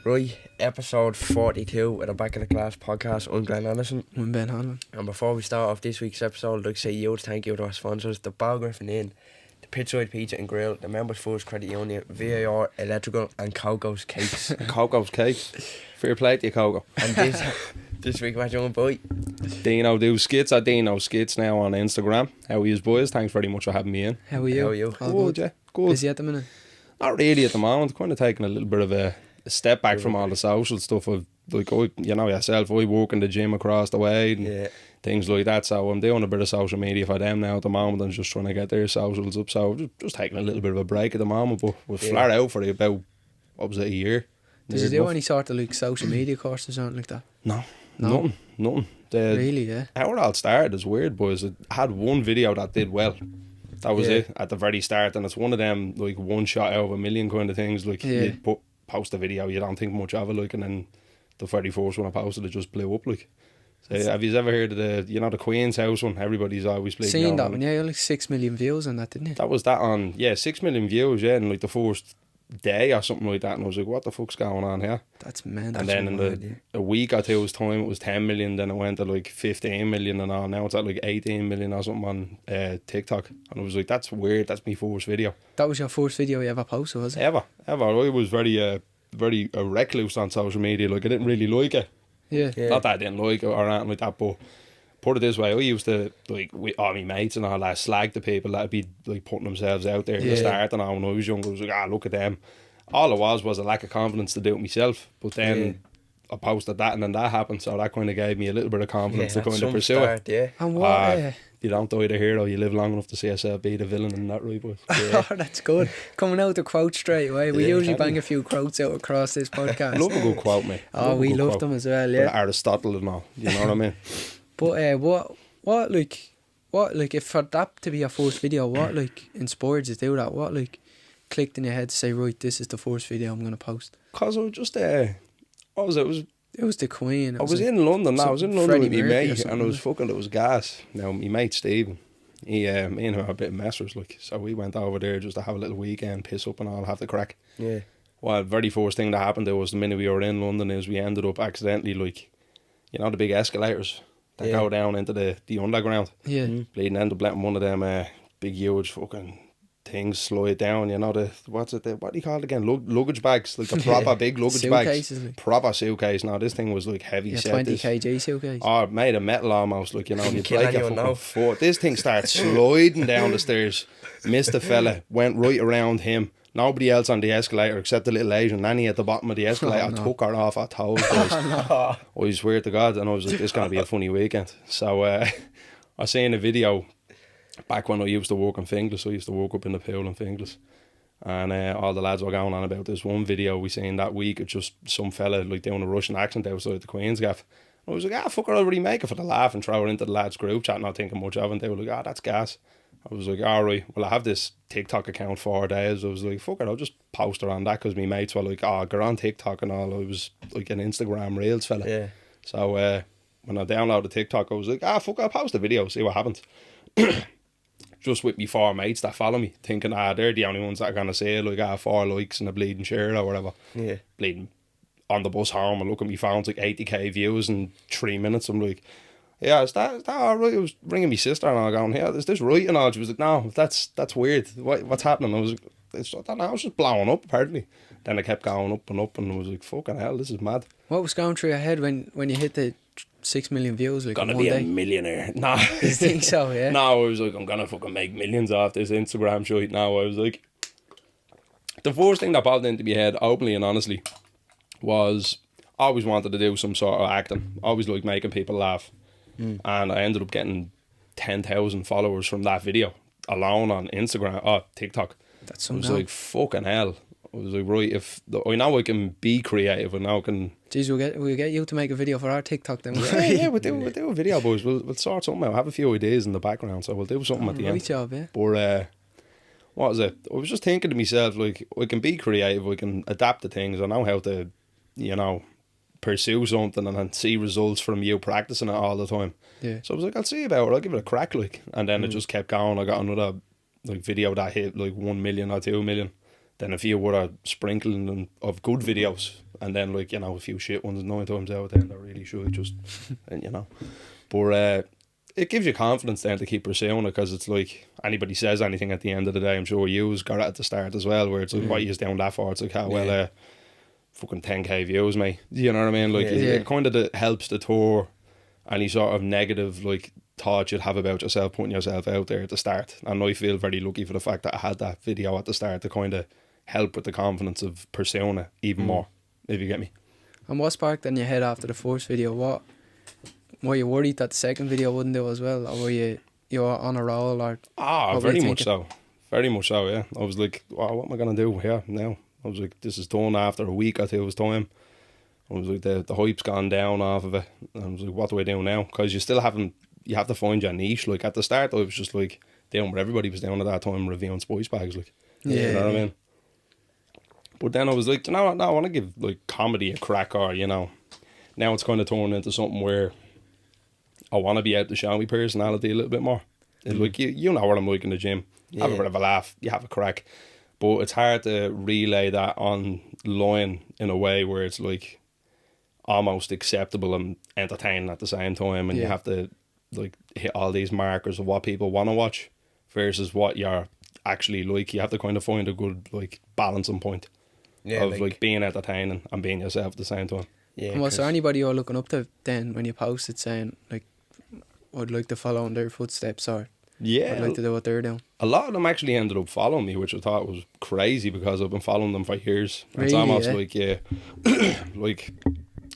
Right, episode 42 of the Back of the Class podcast. I'm Glenn Anderson. I'm Ben Hanlon. And before we start off this week's episode, I'd like to say huge thank you to our sponsors, the Bar Griffin Inn, the Pitside Pizza and Grill, the Members First Credit Union, VAR Electrical and Coco's Cakes. Coco's Cakes. Fair play to you, Coco. And this week we're joined by Deano Skits at Deano Skits now on Instagram. How are you boys? Thanks very much for having me in. How are you? How are you? All Good, yeah. Good. Busy at the minute? Not really at the moment. Kind of taking a little bit of a step back from all the social stuff. Of like, you know yourself, I work in the gym across the way and things like that. So I'm doing a bit of social media for them now at the moment. I'm just trying to get their socials up. So just taking a little bit of a break at the moment. But we're flat out for about, what was it, a year? Did you do any sort of like social media course or something like that? No. Nothing. Really, yeah. How it all started is weird, boys. I had one video that did well. That was it at the very start, and it's one of them like one shot out of a million kind of things. Like you post a video, you don't think much of it, like, and then the very first one I posted, it just blew up. Like, so have you ever heard of the Queen's House one? Everybody's always playing. Seen that one, yeah. You had like 6 million views on that, didn't you? That was that on 6 million views, yeah, in like the first day or something like that, and I was like, what the fuck's going on here? That's mental. And then in a week or two's time, it was 10 million, then it went to like 15 million and all. Now it's at like 18 million or something on TikTok, and I was like, that's weird. That's my first video. That was your first video you ever posted, was it? Ever. I was very recluse on social media. Like, I didn't really like it. Yeah. Not that I didn't like it or anything like that, but put it this way, I used to, like, with all my mates and all that, slag the people that'd be like putting themselves out there at the start, and all. When I was younger, I was like, look at them. All it was a lack of confidence to do it myself. But then I posted that, and then that happened, so that kind of gave me a little bit of confidence to kind of pursue it. Yeah. And what? You don't die the hero, you live long enough to see yourself be the villain, and that right, boys. Oh, that's good. Coming out the quote straight away. We usually bang a few quotes out across this podcast. Love a good quote, mate. We love them as well, yeah. Aristotle and all, you know what I mean? But what if for that to be your first video, what like inspired you to do that? What like clicked in your head to say, right, this is the first video I'm gonna post? Because I was just It was the Queen. I was in London. I was in London with my mate, and it was gas. Now my mate Stephen, me and him are a bit of messers, like, so we went over there just to have a little weekend, piss up and all, have the crack. Yeah. Well, the very first thing that happened there was the minute we were in London is we ended up accidentally, like, you know the big escalators that go down into the underground. Yeah. Bleeding, ended up letting one of them big huge fucking things slide down, you know, what do you call it again, luggage bags, like the proper big luggage bags, like. proper suitcase. Now this thing was like heavy, 20 kg suitcase. Oh, made of metal almost, like, you know, you break your fucking foot. This thing starts sliding down the stairs, missed the fella, went right around him, nobody else on the escalator except the little Asian nanny at the bottom of the escalator. Took her off her toes, boys. I swear to God, and I was like, this is going to be a funny weekend. So I seen a video back when I used to work in Finglas. I used to work up in the pool in Finglas, and all the lads were going on about this one video we seen that week. It's just some fella like doing a Russian accent outside the Queen's gaff. I was like, fuck it, I'll already make it for the laugh and throw it into the lads group chat, not thinking much of it. And they were like, that's gas. I was like, alright, well, I have this TikTok account 4 days. I was like, fuck it, I'll just post it on that, because my mates were like, go on TikTok and all. I was like an Instagram Reels fella. Yeah. So when I downloaded TikTok, I was like, fuck it, I'll post a video, see what happens. Just with me 4 mates that follow me, thinking, they're the only ones that are going to say, like, 4 likes and a bleeding share or whatever. Yeah. Bleeding on the bus home, and look at me phone's like 80k views in 3 minutes. I'm like, is that alright? I was ringing my sister and I going, is this right? And all, she was like, no, that's weird. What's happening? I was like, I don't know, I was just blowing up apparently. Then I kept going up, and I was like, fucking hell, this is mad. What was going through your head when you hit the 6 million views? Like, gonna be a millionaire. No. You think so, yeah? No, I was like, I'm gonna fucking make millions off this Instagram shit now. I was like, the first thing that popped into my head, openly and honestly, was I always wanted to do some sort of acting. Always like making people laugh. And I ended up getting 10,000 followers from that video alone on Instagram, TikTok. That's I was like, fucking hell. I was like, right, I know I can be creative, and now I can... Jeez, we'll get you to make a video for our TikTok then. We'll do a video, boys. We'll sort something out. I have a few ideas in the background, so we'll do something at the end. Right job, yeah. But what was it? I was just thinking to myself, like, I can be creative, I can adapt to things, I know how to, you know, pursue something and then see results from you practicing it all the time. Yeah. So I was like, I'll see about it, I'll give it a crack, like. And then it just kept going. I got another like video that hit like 1 million or 2 million. Then a few other sprinkling of good videos, and then like, you know, a few shit ones 9 times out of 10 that really should just, and you know. But it gives you confidence then to keep pursuing it, because it's like, anybody says anything at the end of the day, I'm sure you's got it at the start as well, where it's like, what you down that for? It's like, oh, well, fucking 10k views, mate. You know what I mean? Like, it kind of helps deter any sort of negative, like, thought you'd have about yourself, putting yourself out there at the start. And I feel very lucky for the fact that I had that video at the start to kind of help with the confidence of pursuing it even more, if you get me. And what sparked in your head after the first video? What were you worried that the second video wouldn't do as well, or were you were on a roll, or very much so, yeah. I was like, wow, what am I gonna do here now? I was like, this is done after a week or two's time. I was like, the hype's gone down off of it. And I was like, what do I do now? Because you have to find your niche. Like, at the start, I was just like doing what everybody was doing at that time, reviewing spice bags, like, you know what I mean? But then I was like, you know what, no, I want to give like comedy a crack, or, you know, now it's kind of turned into something where I want to be able to show my personality a little bit more. And like, you know what I'm like in the gym. Have a bit of a laugh, you have a crack. But it's hard to relay that online in a way where it's like almost acceptable and entertaining at the same time, and you have to like hit all these markers of what people want to watch versus what you're actually like. You have to kind of find a good like balancing point of like being entertaining and being yourself at the same time. Yeah. And was there anybody you're looking up to then when you posted saying like, I'd like to follow in their footsteps, or I'd like to do what they're doing? A lot of them actually ended up following me, which I thought was crazy, because I've been following them for years. Really, it's almost like, like,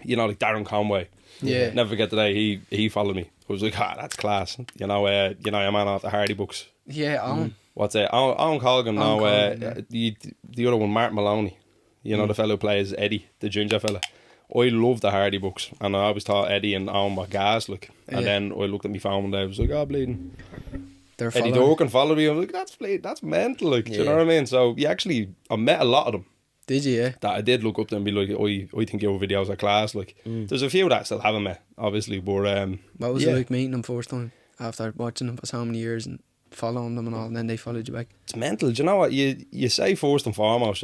you know, like Darren Conway. Yeah. Never forget the day he followed me. I was like, that's class. You know, your man off the Hardy books. Yeah, Owen. What's it? Owen Colgan. The other one, Mark Maloney. You know, the fellow who plays Eddie, the ginger fella. I love the Hardy books, and I always thought Eddie and Owen were gas, like. And then I looked at my phone one day, I was like, oh, bleeding. Eddie Dorkin followed me. I was like, that's mental, like. Do you know what I mean? So I met a lot of them. Did you? Yeah. That I did look up to and be like, I think your videos are class. Like, there's a few that I still haven't met, obviously, but what was it like meeting them first time after watching them for so many years and following them and all, and then they followed you back? It's mental. Do you know what? You say first and foremost,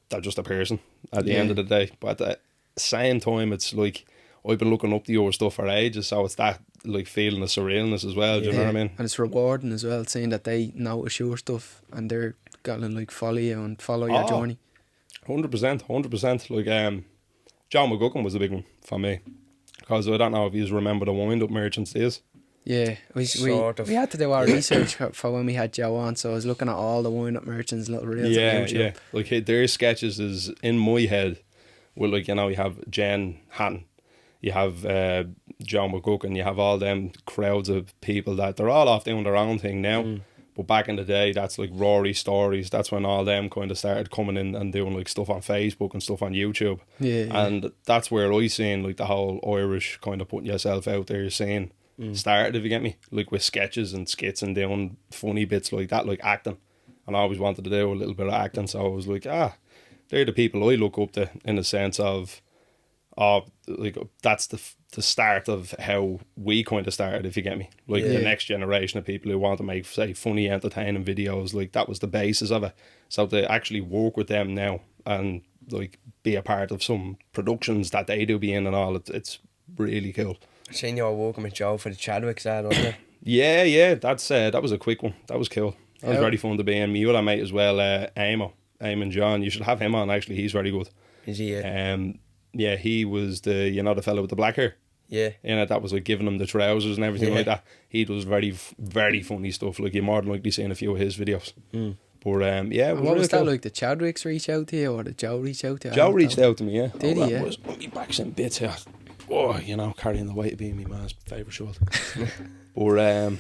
they're just a person at the end of the day. But at the same time, it's like, I've been looking up to your stuff for ages, so it's that like feeling of surrealness as well. Do you know what I mean? And it's rewarding as well, seeing that they notice your stuff and they're gonna like follow you and follow your journey. 100%. Like, John McGuckin was a big one for me, because I don't know if you remember the wind up merchants days. Yeah, we had to do our research for when we had Joe on, so I was looking at all the wind up merchants, little reels on YouTube. Yeah, like their sketches is in my head. Well, like, you know, you have Jen Hatton, you have John McGuckin, you have all them crowds of people that they're all off doing their own thing now. But back in the day, that's like Rory Stories. That's when all them kind of started coming in and doing like stuff on Facebook and stuff on YouTube. Yeah. And that's where I seen like the whole Irish kind of putting yourself out there scene started, if you get me. Like with sketches and skits and doing funny bits like that, like acting. And I always wanted to do a little bit of acting, so I was like, they're the people I look up to, in the sense of, like, that's the start of how we kind of started, if you get me. Like, the next generation of people who want to make, say, funny, entertaining videos, like, that was the basis of it. So to actually work with them now and, like, be a part of some productions that they do be in and all, it's really cool. I seen you all working with Joe for the Chadwicks ad, wasn't it? Yeah, that was a quick one. That was cool. That was very fun to be in. My other mate as well, Eamon John, you should have him on, actually. He's very good. Is he? Yeah, he was the fellow with the black hair. Yeah. That was like giving him the trousers and everything like that. He does very, very funny stuff. Like, you're more than likely seeing a few of his videos. But what was that like? Did Chadwicks reach out to you, or did Joe reach out to you? Joe reached out to me, yeah. Did he? Yeah. My back's in bits here. Oh, carrying the weight of being my man's favourite shirt. But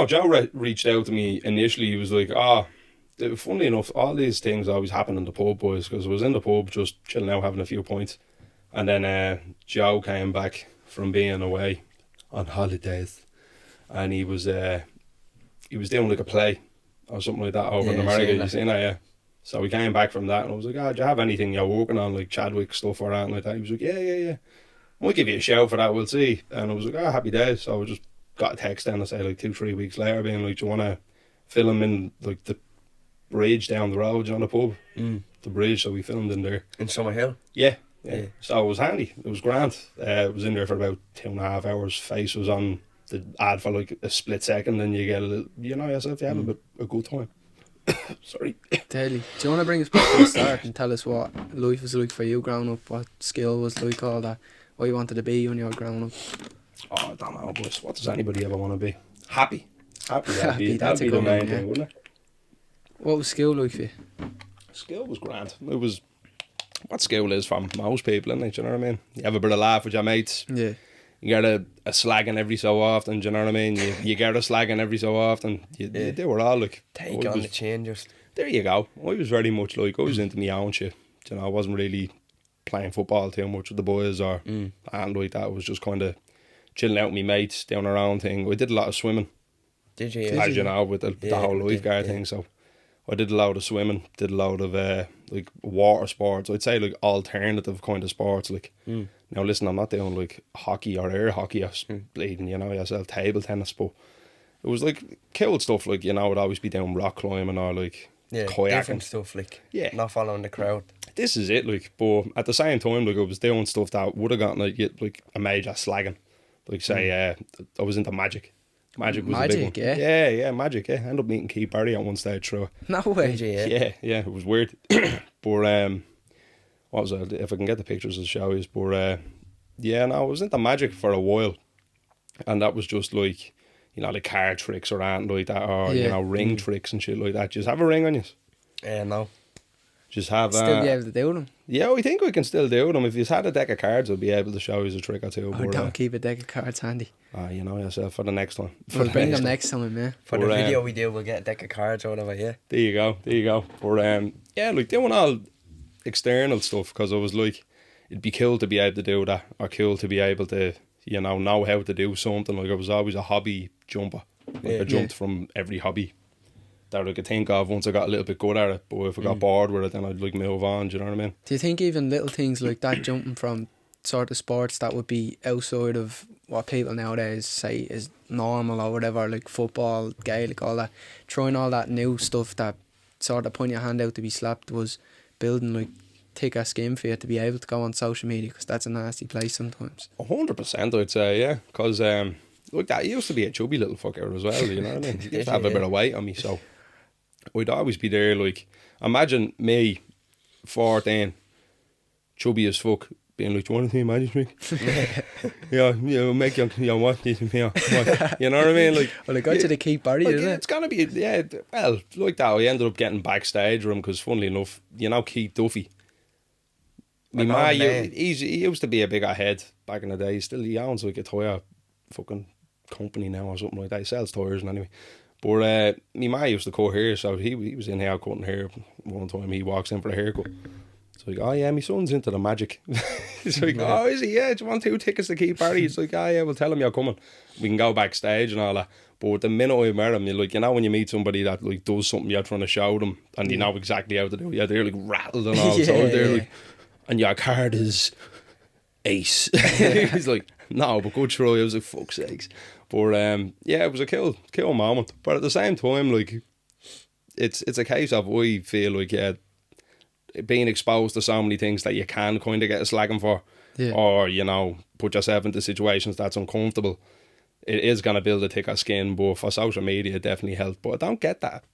Joe reached out to me initially. He was like, funnily enough, all these things always happen in the pub, boys, because I was in the pub just chilling out, having a few pints, and then Joe came back from being away on holidays, and he was doing like a play or something like that over in Yeah, America. seen You that. seen that, yeah. So we came back from that and I was like, do you have anything you're working on, like Chadwick stuff or anything like that? He was like, yeah. We'll give you a shout for that, we'll see. And I was like, happy days. So I just got a text then, I say like 2-3 weeks later being like, do you want to film in like the bridge down the road, you know, the pub? The bridge, so we filmed in there. In Summerhill? Yeah. So it was handy. It was grand. It was in there for about 2.5 hours. Face was on the ad for like a split second, and you get a little, you know yourself, you have a good time. Sorry. Totally. Do you want to bring us back to the start and tell us what life was like for you growing up, what skill was like, all that, what you wanted to be when you were growing up? Oh, I don't know, boys. What does anybody ever want to be? Happy. Happy, Happy, that'd that's a be the good main one, thing, yeah. wouldn't it? What was school like for you? Skill was grand. It was what skill is from most people, isn't it? Do you know what I mean? You have a bit of laugh with your mates. Yeah. You get a slagging every so often, do you know what I mean? You get a slagging every so often. They were all like... Take on the chain just. There you go. I was very much like, I was into my own shit. You know, I wasn't really playing football too much with the boys or and like that. I was just kind of chilling out with my mates, down around thing. I did a lot of swimming. Did you? As you know, with the whole lifeguard yeah. thing. So I did a lot of swimming, did a lot of like water sports. I'd say like alternative kind of sports. Like now, listen, I'm not doing like hockey or air hockey or bleeding, you know yourself, table tennis, but it was like cool stuff. Like, you know, I'd always be doing rock climbing or like kayaking. Different stuff, like not following the crowd. This is it, like, but at the same time, like, I was doing stuff that would have gotten like a major slagging. Like, say, I was into magic. Magic was a big one. Yeah, magic, yeah. I ended up meeting Keith Barry at one stage through. No way. Yeah, it was weird. But, what was it? If I can get the pictures, I'll show you. But, I was into magic for a while. And that was just like, you know, the card tricks or anything like that, or, you know, ring tricks and shit like that. Just have a ring on you. No. Just have... Still be able to do them? Yeah, I think we can still do them. If you had a deck of cards, I'll be able to show you a trick or two. Oh, don't keep a deck of cards handy. You know yourself, for the next one. We'll bring them next time, yeah. For the video we do, we'll get a deck of cards or whatever, yeah. There you go. But, like doing all external stuff, because I was like, it'd be cool to be able to do that, or cool to be able to, you know how to do something. Like, I was always a hobby jumper. Like, I jumped from every hobby that I could think of once I got a little bit good at it. But if I got bored with it, then I'd like move on, do you know what I mean? Do you think even little things like that, jumping from sort of sports that would be outside of what people nowadays say is normal or whatever, like football, Gaelic, all that, trying all that new stuff that sort of putting your hand out to be slapped, was building like thicker skin for you to be able to go on social media, because that's a nasty place sometimes. 100% I'd say, yeah, because look, that used to be a chubby little fucker as well, you know what I mean? He used to have a bit of weight on me, so I'd always be there. Like, imagine me 14, chubby as fuck, being like, do you want to see a magic trick? Make your what? You know what I mean? Like, well, I got you to keep Barry, like, isn't it? it's gonna be, well, like that. I ended up getting backstage with him because, funnily enough, you know Keith Duffy. My ma, he used to be a bigger head back in the day. He owns like a tyre fucking company now or something like that. He sells tyres and anyway. But my ma used to cut hair, so he was in here cutting hair one time. He walks in for a haircut. It's like, oh yeah, my son's into the magic. He's like, oh, is he? Yeah, do you want 2 tickets to Keith Barry? He's like, oh yeah, we'll tell him you're coming. We can go backstage and all that. But the minute I met him, you're like, you know, when you meet somebody that like does something you're trying to show them and you know exactly how to do it, yeah, they're like rattled and all. So they're like, and your card is ace. He's like, no, but good try. I was like, fuck's sakes. But it was a cool moment. But at the same time, like, it's a case of, I feel like, being exposed to so many things that you can kind of get a slagging for, or, you know, put yourself into situations that's uncomfortable. It is going to build a thicker skin, but for social media, it definitely helps. But I don't get that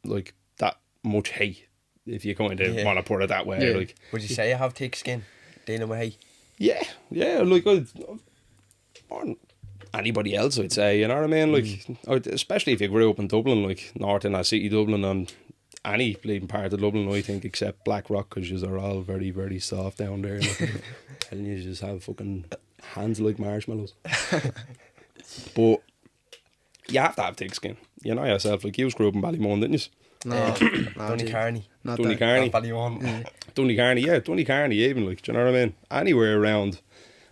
much hate, if you kind of want to put it that way. Like, would you say you have thick skin dealing with hate? Yeah, like, more than anybody else, I'd say, you know what I mean? Like, especially if you grew up in Dublin, like North Inner City Dublin, and any bleeding part of Dublin, I think, except Blackrock, because you are all very, very soft down there. Like, and you just have fucking hands like marshmallows. But you have to have thick skin. You know yourself, like, you grew up in Ballymun, didn't you? No, Donecarney. Donecarney. Donecarney even, like, do you know what I mean? Anywhere around,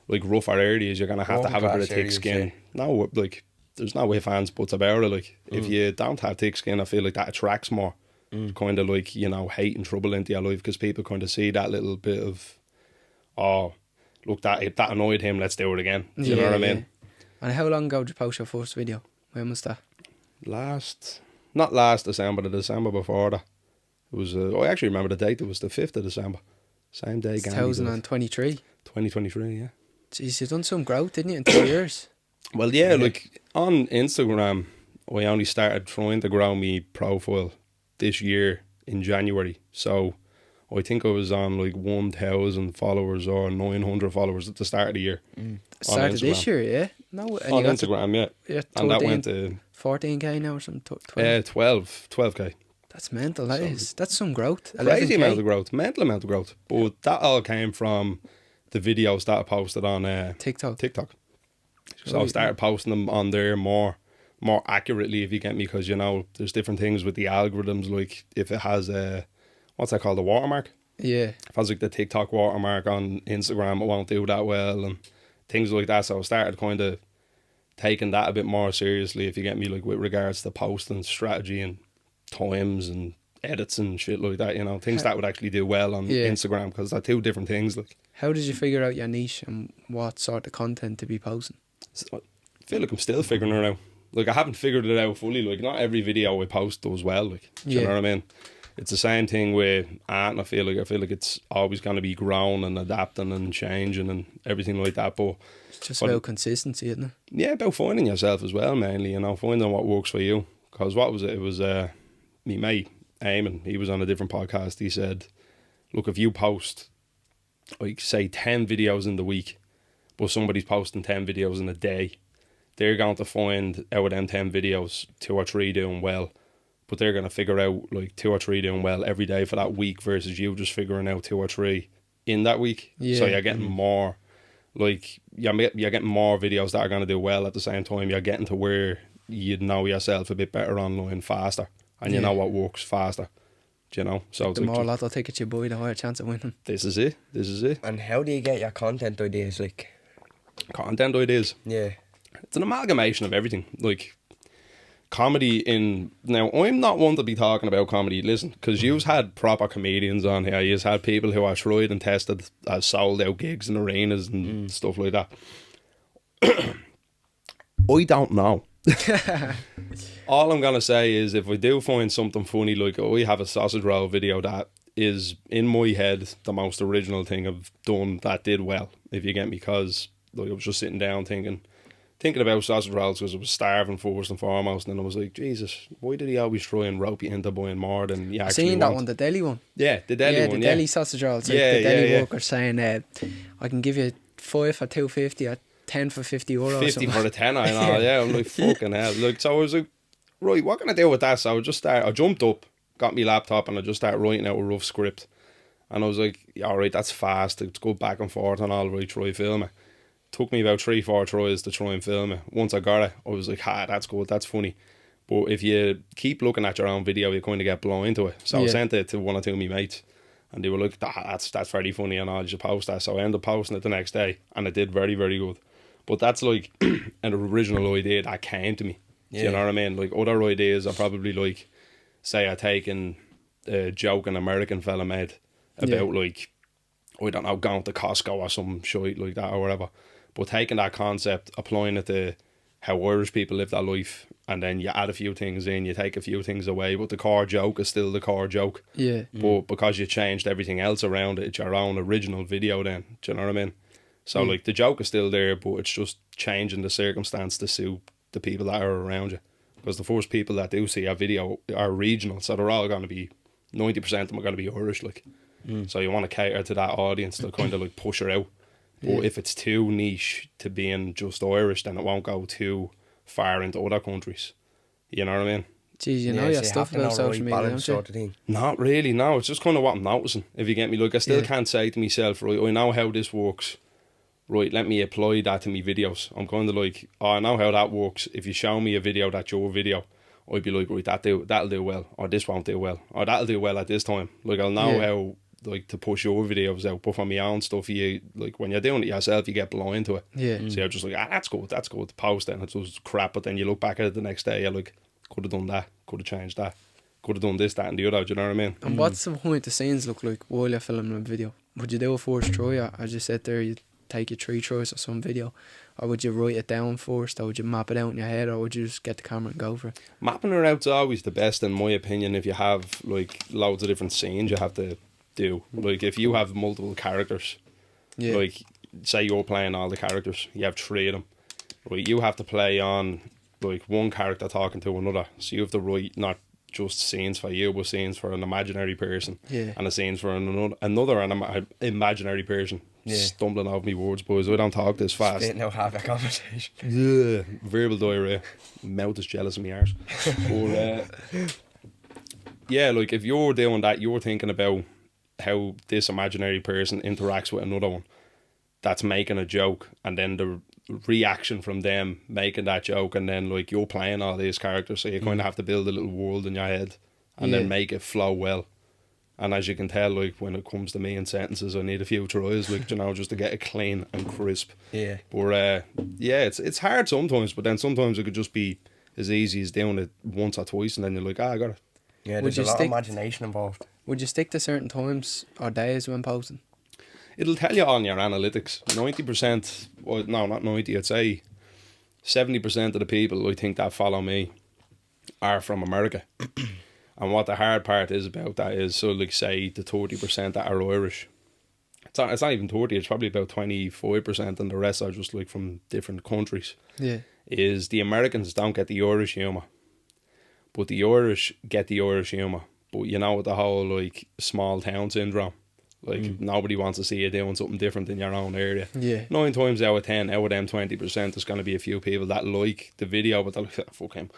like, rougher areas, you're going to have a bit of thick skin. No, like, there's no ifs, ands, buts about it. Like, if you don't have thick skin, I feel like that attracts more kind of like, you know, hate and trouble into your life, because people kind of see that little bit of, oh, look, that annoyed him, let's do it again. Do you know what I mean? And how long ago did you post your first video? When was that? Not last December, the December before that. It was, I actually remember the date, it was the 5th of December. Same day. 2023? 2023, yeah. Jeez, you done some growth, didn't you, in 2 years? Well, yeah, like, on Instagram, I only started trying to grow my profile this year in January. So, I think I was on, like, 1,000 followers or 900 followers at the start of the year. Start of this year, yeah? No, and on Instagram, yeah. And that went to 14k now or something? 12k. That's mental, that is. That's some growth. Crazy 11K. amount of growth, mental amount of growth. But that all came from the videos that I posted on TikTok. So I started posting them on there more accurately, if you get me, because, you know, there's different things with the algorithms, like if it has what's that called, a watermark? Yeah. If it has like the TikTok watermark on Instagram, it won't do that well, and things like that. So I started kind of taking that a bit more seriously, if you get me, like with regards to posting strategy and times and edits and shit like that, you know, things that would actually do well on Instagram, because they're two different things. Like, how did you figure out your niche and what sort of content to be posting? I feel like I'm still figuring it out. Like, I haven't figured it out fully. Like, not every video I post does well. Like, do you know what I mean? It's the same thing with art, and I feel like it's always going to be growing and adapting and changing and everything like that. But it's just about consistency, isn't it? Yeah, about finding yourself as well, mainly. You know, finding what works for you. Because what was it? It was me mate Eamon. He was on a different podcast. He said, "Look, if you post, like, say 10 videos in the week, but somebody's posting 10 videos in a day, they're going to find out of them 10 videos 2 or 3 doing well." But they're going to figure out, like, 2 or 3 doing well every day for that week, versus you just figuring out 2 or 3 in that week. Yeah. So you're getting more, like, you're getting more videos that are going to do well at the same time. You're getting to where you know yourself a bit better online faster, and you know what works faster. Do you know? So the more lotto tickets you buy, the higher chance of winning. This is it. And how do you get your content ideas? Like, content ideas? Yeah. It's an amalgamation of everything. Like, comedy now, I'm not one to be talking about comedy, listen, because you've had proper comedians on here. You've had people who are tried and tested, as sold out gigs in arenas and stuff like that. I don't know. All I'm gonna say is, if we do find something funny, like, we have a sausage roll video that is, in my head, the most original thing I've done that did well, if you get me, because, like, I was just sitting down thinking about sausage rolls, because I was starving first and foremost, and I was like, Jesus, why did he always try and rope you into buying more than you actually seen that one, the deli one? Yeah, the deli one, the deli sausage rolls. Like, the deli worker saying, I can give you 5 for €2.50 or 10 for €50. 50 for the tenner, I know. Yeah, I'm like, fucking hell. Like, so I was like, right, what can I do with that? So I jumped up, got my laptop, and I just started writing out a rough script. And I was like, all right, that's fast. It's go back and forth and all right, try film it. Took me about 3-4 tries to try and film it. Once I got it, I was like, that's good, that's funny. But if you keep looking at your own video, you kind of get blind to it. So I sent it to one or two of my mates, and they were like, that's very funny, and I should post that. So I ended up posting it the next day, and it did very, very good. But that's like an original idea that came to me. Yeah. Do you know what I mean? Like, other ideas are probably like, say, I taken a joke an American fella made about, like, I don't know, going to Costco or some shit like that or whatever. But taking that concept, applying it to how Irish people live their life, and then you add a few things in, you take a few things away, but the core joke is still the core joke. Yeah. But because you changed everything else around it, it's your own original video then. Do you know what I mean? So, like, the joke is still there, but it's just changing the circumstance to suit the people that are around you. Because the first people that do see our video are regional, so they're all going to be, 90% of them are going to be Irish, like. So you want to cater to that audience to kind of, like, push her out. But if it's too niche to being just Irish, then it won't go too far into other countries. You know what I mean? Jeez, you know your stuff about social media, don't sort of thing. Not really, no. It's just kind of what I'm noticing, if you get me. Like, I still can't say to myself, right, I know how this works. Right, let me apply that to my videos. I'm kind of like, I know how that works. If you show me a video that's your video, I'd be like, right, that'll do well. Or this won't do well. Or that'll do well at this time. Like, I'll know how like to push your videos out, but for my own stuff, you like when you're doing it yourself, you get blind to it. Yeah. So you're just like, that's good. Post it, and it's just crap. But then you look back at it the next day, you're like, could have done that, could have changed that, could have done this, that, and the other. Do you know what I mean? And what's the behind the scenes look like while you're filming a video? Would you do a first try, or as you said there, you take your 3 tries or some video, or would you write it down first, or would you map it out in your head, or would you just get the camera and go for it? Mapping it out's always the best, in my opinion. If you have like loads of different scenes, you have to do. Like if you have multiple characters, Yeah. like say you're playing all the characters, you have 3 of them. Right, you have to play on like one character talking to another. So you have to write not just scenes for you, but scenes for an imaginary person. Yeah. And a scenes for another imaginary person. Yeah. Stumbling over me words, boys. I don't talk this fast. Spitting out half a conversation. Yeah, verbal diarrhea. Mouth is jealous of me arse. But yeah, like if you're doing that, you're thinking about how this imaginary person interacts with another one that's making a joke, and then the reaction from them making that joke, and then like you're playing all these characters, so you kind of have to build a little world in your head and then make it flow well. And as you can tell, like when it comes to me in sentences, I need a few tries, like, you know, just to get it clean and crisp. Yeah. But yeah, it's hard sometimes, but then sometimes it could just be as easy as doing it once or twice, and then you're like, I got it. Yeah, Would there's you a lot of stick- imagination involved. Would you stick to certain times or days when posting? It'll tell you on your analytics. 90%, well, no, not 90, I'd say 70% of the people I think that follow me are from America. And what the hard part is about that is, so like say the 30% that are Irish, it's not even 30, it's probably about 25%, and the rest are just like from different countries. Yeah. Is the Americans don't get the Irish humour, but the Irish get the Irish humour. But you know, with the whole like small town syndrome, like nobody wants to see you doing something different in your own area. Yeah. 9 times out of 10, out of them 20%, there's going to be a few people that like the video, but they're like, fuck him.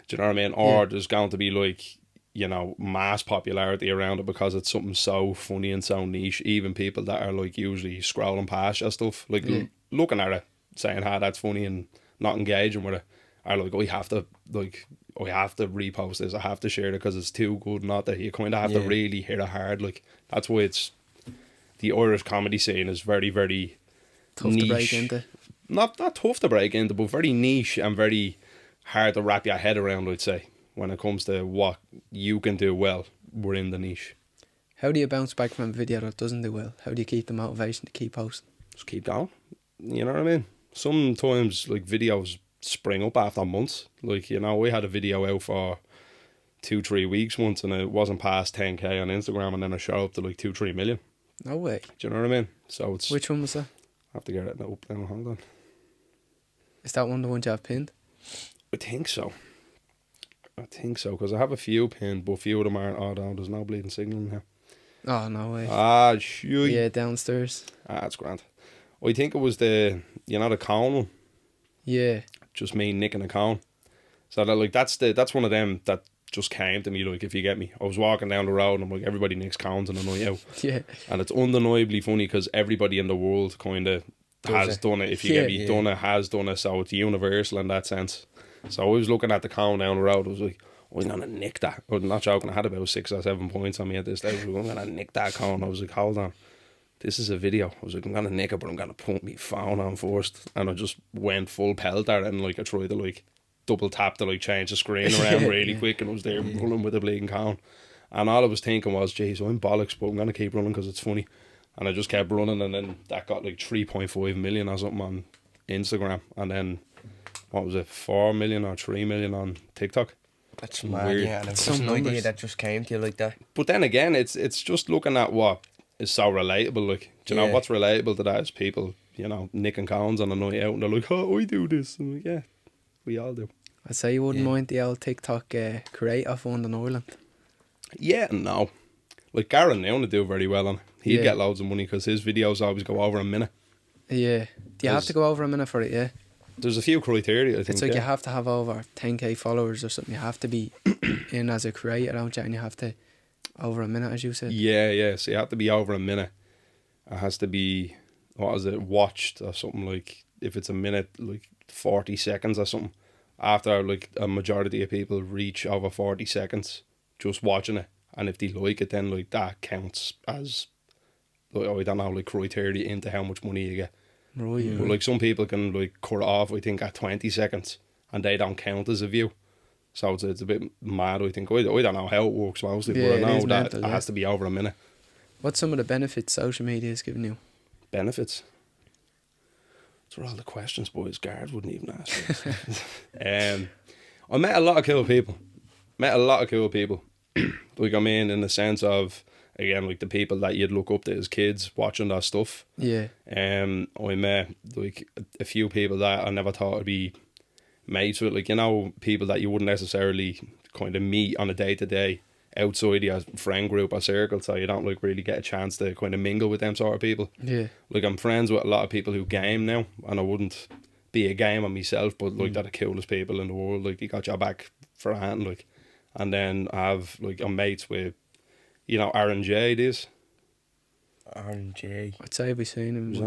Do you know what I mean? Or there's going to be like, you know, mass popularity around it because it's something so funny and so niche. Even people that are like usually scrolling past your stuff, like looking at it, saying, that's funny, and not engaging with it, are like, I have to repost this, I have to share it because it's too good. Not that you kind of have to really hit it hard. Like, that's why it's, the Irish comedy scene is very, very Tough niche. to break into. Not tough to break into, but very niche and very hard to wrap your head around, I'd say, when it comes to what you can do well within the niche. How do you bounce back from a video that doesn't do well? How do you keep the motivation to keep posting? Just keep going. You know what I mean? Sometimes like videos spring up after months. Like, you know, we had a video out for 2-3 weeks once, and it wasn't past 10k on Instagram, and then it shot up to like 2-3 million. No way. Do you know what I mean? So it's, Which one was that? I have to get it up now. Hold on. Is that one of the ones you have pinned? I think so, because I have a few pinned, but a few of them aren't. Oh no, there's no bleeding signal in here. Oh, no way. Shoot. Yeah, downstairs. That's grand. I think it was the cone one. Yeah. Just me nicking a cone. So that, like, that's one of them that just came to me, like, if you get me. I was walking down the road and I'm like, everybody nicks cones on a night out. Yeah. And it's undeniably funny because everybody in the world kind of has done it. If you get me, has done it. So it's universal in that sense. So I was looking at the cone down the road. I was like, I'm going to nick that. I'm not joking. I had about 6 or 7 points on me at this stage. I'm going to nick that cone. I was like, hold on. This is a video. I was like, I'm going to nick it, but I'm going to put my phone on first. And I just went full pelter, and like I tried to like double tap to like change the screen around really quick, and I was there running with a bleeding cone. And all I was thinking was, geez, I'm bollocks, but I'm going to keep running because it's funny. And I just kept running, and then that got like 3.5 million or something on Instagram. And then, what was it, 4 million or 3 million on TikTok. That's mad, Weird. yeah. And it's Some just an idea numbers. that just came to you like that. But then again, it's just looking at what is so relatable. Like, do you know what's relatable to that is people, you know, nicking cones on a night out, and they're like, oh, I do this. And I'm like, yeah, we all do. I'd say you wouldn't mind the old TikTok creator fund in Ireland. Yeah and no. Like, Garen Noon would do very well on it. He'd Yeah. get loads of money because his videos always go over a minute. Yeah. Do you have to go over a minute for it? Yeah. There's a few criteria, I think. It's like yeah. you have to have over 10k followers or something. You have to be in as a creator, don't you? And you have to over a minute, as you said. Yeah. So you have to be over a minute. It has to be, what is it, watched or something, like, if it's a minute, like 40 seconds or something. After, like, a majority of people reach over 40 seconds just watching it. And if they like it, then, like, that counts as like, I don't know, like, criteria into how much money you get. Right. But like some people can like cut it off, I think, at 20 seconds, and they don't count as a view. So it's a bit mad, I think. I don't know how it works mostly, Yeah, but I it know is that mental, it has to be over a minute. What's some of the benefits social media is giving you? Benefits? Those are all the questions boys guards wouldn't even ask. I met a lot of cool people. Like, I mean, in the sense of, again, like the people that you'd look up to as kids watching that stuff. Yeah. I met like a few people that I never thought I'd be mates with, like, you know, people that you wouldn't necessarily kind of meet on a day to day outside your friend group or circle, so you don't like really get a chance to kind of mingle with them sort of people. Yeah. Like, I'm friends with a lot of people who game now, and I wouldn't be a gamer myself, but like they're the coolest people in the world. Like, you got your back for a hand, like. And then I'm mates with, you know, Aaron J. This. R&J. I'd say I've seen him. He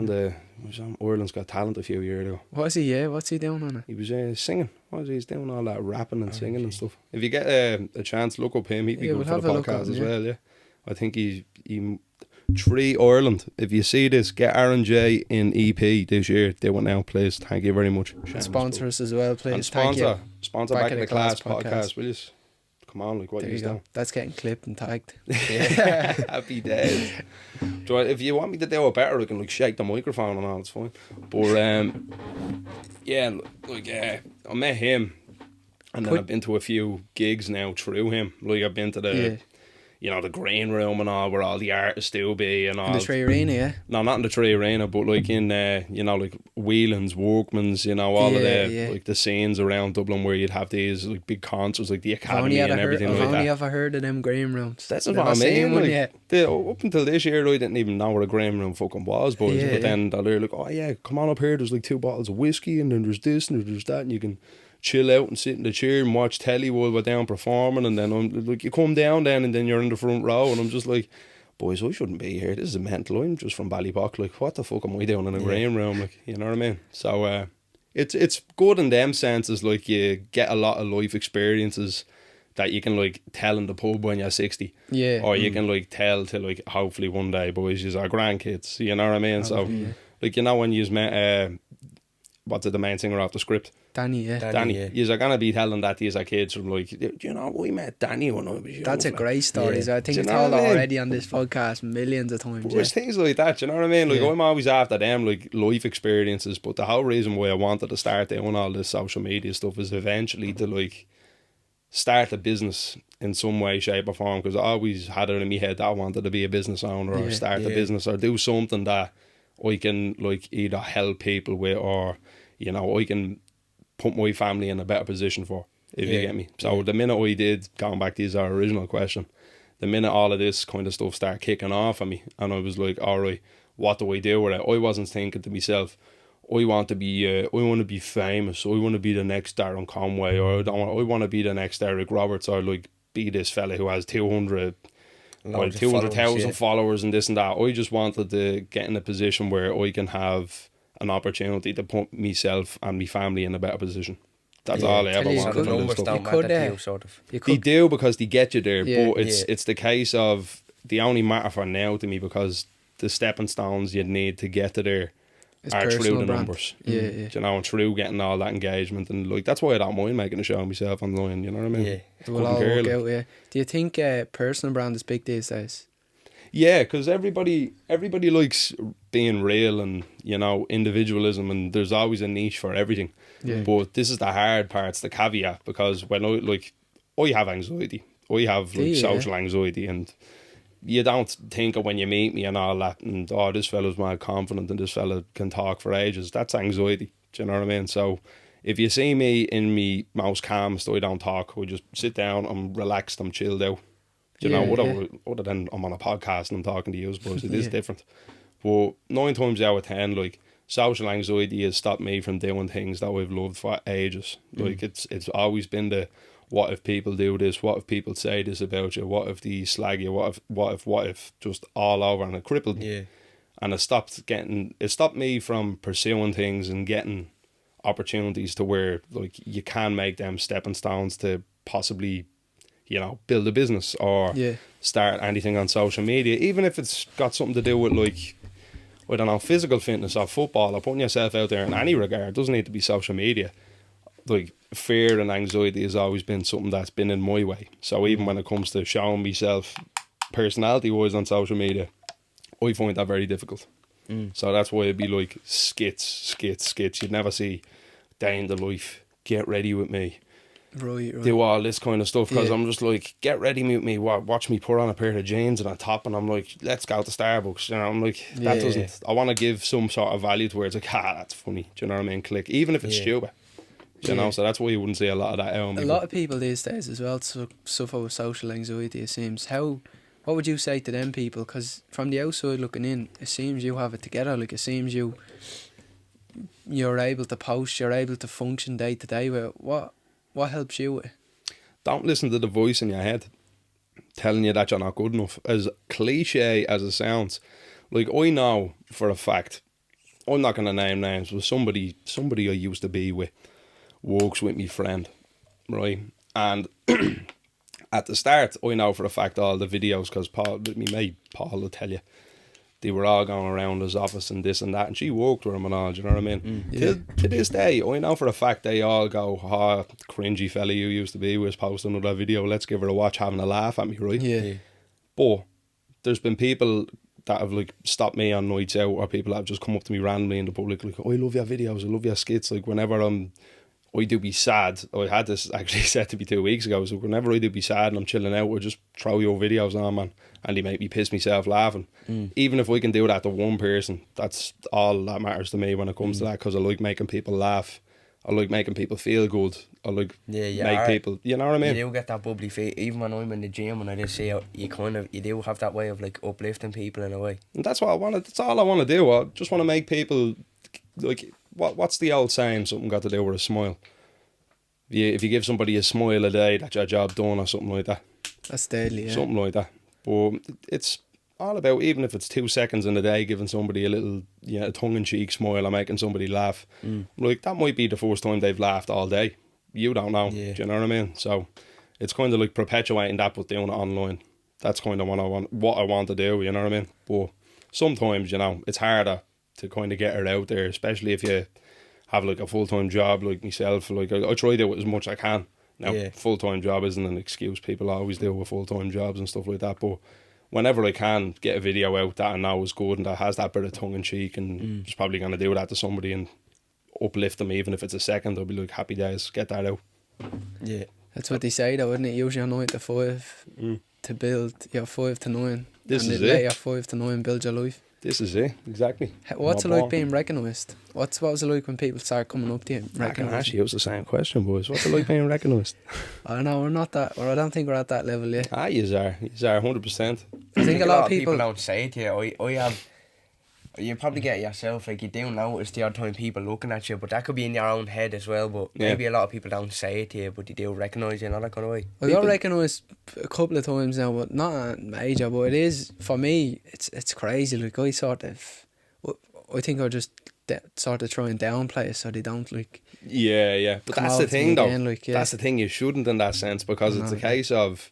was on Ireland's Got Talent a few years ago. What's he? Yeah, what's he doing on it? He was singing. He's doing all that rapping and singing and stuff. If you get a chance, look up him. He'd be good for the podcast as well. Yeah, I think he Tree Ireland. If you see this, get Aaron J in EP this year. Do it now, please. Thank you very much. Sponsor us as well, please. And Thank you. sponsor Back in the Class podcast, will you? Come on, like, what There you you go. doing? That's getting clipped and tagged. Happy days. So if you want me to do it better, I can like shake the microphone and all. It's fine. But yeah, like I met him, and then I've been to a few gigs now through him. Like, I've been to the, you know, the green room and all, where all the artists do be and all. In the Tree Arena, yeah? No, not in the Tree Arena, but like in, you know, like Whelan's, Workman's, you know, all of the like the scenes around Dublin where you'd have these like big concerts, like the Academy and everything like that. I've only ever heard of them green rooms. That's what I mean. Like, up until this year, I didn't even know what a green room fucking was, boys. But then they're like, oh yeah, come on up here. There's like 2 bottles of whiskey, and then there's this and there's that, and you can chill out and sit in the chair and watch telly while we're down performing. And then like, you come down then, and then you're in the front row, and I'm just like, boys, I shouldn't be here. This is mental. I'm just from Ballypock. Like, what the fuck am I doing in a green room? Like, you know what I mean? So it's good in them senses. Like, you get a lot of life experiences that you can like tell in the pub when you're 60. Yeah. Or you can like tell to like, hopefully one day, boys, you're our grandkids. You know what I mean? So like, you know, when you've met what's it, the main singer off the Script? Danny, yeah. Danny. You're going to be telling that to your kids from like, you know, we met Danny when I was young. That's a great story. Yeah. I think it's told already on this podcast millions of times. There's things like that, you know what I mean? Like, I'm always after them, like, life experiences, but the whole reason why I wanted to start doing all this social media stuff is eventually to like start a business in some way, shape or form, because I always had it in my head that I wanted to be a business owner or start a business or do something that I can like either help people with, or, you know, I can put my family in a better position for, if you get me. So the minute I did, going back to our original question, the minute all of this kind of stuff started kicking off on me, and I was like, all right, what do I do with it? I wasn't thinking to myself, I want to be famous. I want to be the next Darren Conway, or I want to be the next Eric Roberts, or like be this fella who has 200,000 followers and this and that. I just wanted to get in a position where I can have an opportunity to put myself and my family in a better position. That's all I ever wanted. They do, because they get you there, but it's the case of they only matter for now to me, because the stepping stones you need to get to there are through the numbers. You know, and through getting all that engagement, and like, that's why I don't mind making a show of myself online, you know what I mean? It will all work out, Do you think personal brand is big these days? Yeah, because everybody likes being real and, you know, individualism, and there's always a niche for everything. But this is the hard part, it's the caveat, because when I have anxiety, I have like social anxiety, and you don't think of when you meet me and all that, and oh, this fella's mad confident and this fella can talk for ages. That's anxiety. Do you know what I mean? So if you see me in me most calmest, I don't talk. I just sit down, I'm relaxed, I'm chilled out. Do you know, other than I'm on a podcast and I'm talking to you, but it is different. But 9 times out of 10, like, social anxiety has stopped me from doing things that I've loved for ages. Like, it's always been the, what if people do this? What if people say this about you? What if they slag you? What if? Just all over, and it crippled me. And it stopped me from pursuing things and getting opportunities to where, like, you can make them stepping stones to possibly you know, build a business or start anything on social media, even if it's got something to do with, like, I don't know, physical fitness or football or putting yourself out there in any regard. It doesn't need to be social media. Like, fear and anxiety has always been something that's been in my way. So even when it comes to showing myself personality-wise on social media, I find that very difficult. So that's why it'd be like skits. You'd never see day in the life, get ready with me, right. do all this kind of stuff, because I'm just like, get ready with me, watch me put on a pair of jeans and a top, and I'm like, let's go to Starbucks, you know. I'm like, that doesn't, I want to give some sort of value to where it's like, that's funny, do you know what I mean, click, even if it's stupid, you know. So that's why you wouldn't see a lot of that out. A lot of people these days as well suffer with social anxiety, it seems. What would you say to them people? Because from the outside looking in, it seems you have it together. Like, it seems you're able to post, you're able to function day to day. What helps you with it? Don't listen to the voice in your head telling you that you're not good enough. As cliche as it sounds, like, I know for a fact, I'm not going to name names, but somebody I used to be with works with me friend, right? And at the start, I know for a fact all the videos, because my mate Paul will tell you, they were all going around his office and this and that, and she worked with him and all, do you know what I mean? To this day, I know for a fact they all go, cringy fella you used to be was posting another video, let's give her a watch, having a laugh at me, right? Yeah. But there's been people that have, like, stopped me on nights out, or people that have just come up to me randomly in the public, like, oh, I love your videos, I love your skits, like, whenever I do be sad. I had this actually said to me 2 weeks ago. So whenever I do be sad and I'm chilling out, I just throw your videos on, man, and they make me piss myself laughing. Even if we can do that to one person, that's all that matters to me when it comes to that, because I like making people laugh. I like making people feel good. I like make people, you know what I mean? You do get that bubbly feel. Even when I'm in the gym and I just see you do have that way of, like, uplifting people in a way. And that's what I want. That's all I want to do. I just want to make people, like, what's the old saying? Something got to do with a smile. If you give somebody a smile a day, that's your job done, or something like that. That's deadly, yeah. Something like that. But it's all about, even if it's 2 seconds in a day, giving somebody a little, a tongue-in-cheek smile or making somebody laugh. Like, that might be the first time they've laughed all day. You don't know. Do you know what I mean? So it's kind of like perpetuating that, but doing it online. That's kind of what I want to do, you know what I mean? But sometimes, it's harder to kind of get it out there, especially if you have, like, a full-time job like myself. Like, I try to do it as much as I can. Now, full-time job isn't an excuse. People always do with full-time jobs and stuff like that, but whenever I can get a video out that I know is good and that has that bit of tongue-in-cheek and just probably going to do that to somebody and uplift them, even if it's a second, I'll be like, happy days, get that out. Yeah. That's what they say though, isn't it? Use your 9 to 5 to build your 5 to 9. This is let your 5 to 9 build your life. This is it, exactly. What's it like being recognised? What was it like when people start coming up to you? I can actually use the same question, boys. What's it like being recognised? I don't know, we're not that, or I don't think we're at that level yet. You are 100%. I think a lot of people don't say it to you. You probably get it yourself, like, you do notice the odd time people looking at you, but that could be in your own head as well, but maybe a lot of people don't say it to you, but they do recognise you in that kind of way. I got recognised a couple of times now, but not major, but it is, for me, it's crazy. Like, I think I just sort of try and downplay it so they don't, like... Yeah, but that's the thing, though. Again, like, that's the thing, you shouldn't in that sense, because it's a case of,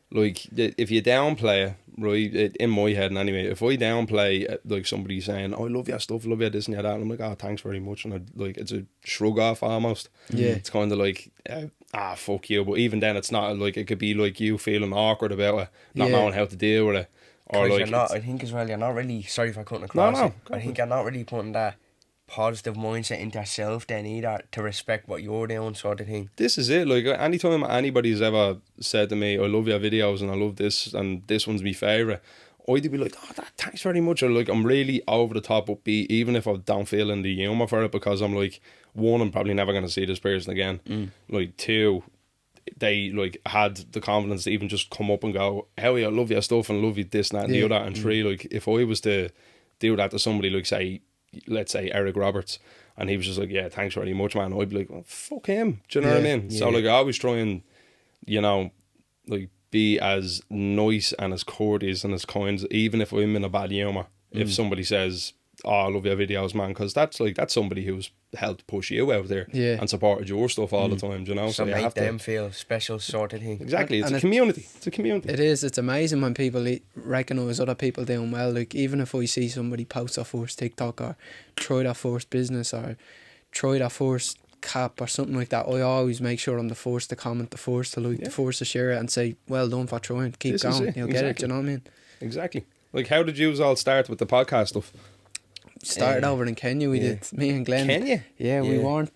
like, if you downplay it, right, in my head anyway, if I downplay, like, somebody saying, oh, I love your stuff, I love your this and your that, and I'm like, oh, thanks very much, and it's a shrug off almost. Yeah. It's kind of like, fuck you, but even then it's not, like, it could be like you feeling awkward about it, not knowing how to deal with it. Or like, I think as well, you're not really, sorry if I couldn't across No, it, I think you're not really putting that positive mindset into yourself then either, to respect what you're doing, sort of thing. This is it. Like, anytime anybody's ever said to me, I love your videos and I love this and this one's my favourite, I'd be like, thanks very much. Or like, I'm really over the top upbeat, even if I don't feel in the humour for it, because I'm like, one, I'm probably never going to see this person again. Like, two, they, like, had the confidence to even just come up and go, hell yeah, I love your stuff and love you this and that and the other. And three, like, if I was to do that to somebody, like, let's say Eric Roberts, and he was just like, yeah, thanks very much, man, I'd be like, well, fuck him, do you know what I mean? So, like, I always try and, like, be as nice and as courteous and as kind, even if I'm in a bad humour. If somebody says oh, I love your videos, man, because that's somebody who's helped push you out there and supported your stuff all the time, you know. So you make have them to feel special, sort of thing. exactly. It's a community. It's a community. It is. It's amazing when people recognise other people doing well. Like even if I see somebody post their first TikTok or try their first business or try their first cap or something like that, I always make sure I'm the first to comment, the first to like, the first to share it and say, well done for trying, keep This is going, it. you'll get it, do Exactly. you know what I mean? Exactly. Like, how did you all start with the podcast stuff? Started over in Kenya, we did, me and Glenn. Kenya? Yeah, we Yeah. weren't